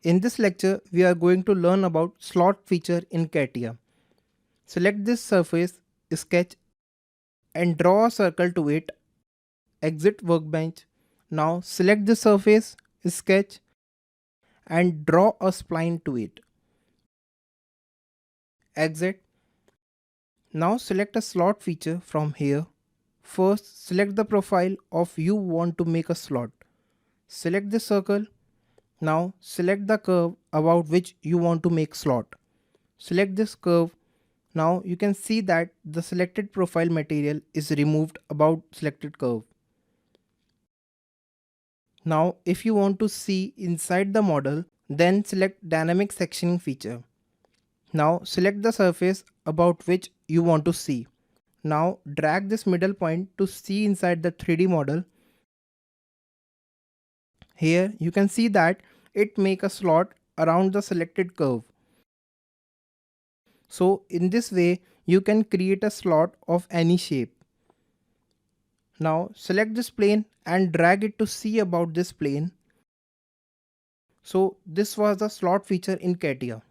In this lecture, we are going to learn about slot feature in Catia. Select this surface, sketch and draw a circle to it. Exit workbench. Now select the surface, sketch and draw a spline to it. Exit. Now select a slot feature from here. First, select the profile of you want to make a slot. Select the circle. Now select the curve about which you want to make slot. Select this curve. Now you can see that the selected profile material is removed about selected curve. Now if you want to see inside the model, then select dynamic sectioning feature. Now select the surface about which you want to see. Now drag this middle point to see inside the 3D model. Here you can see that it make a slot around the selected curve. So in this way you can create a slot of any shape. Now select this plane and drag it to see about this plane. So this was the slot feature in Catia.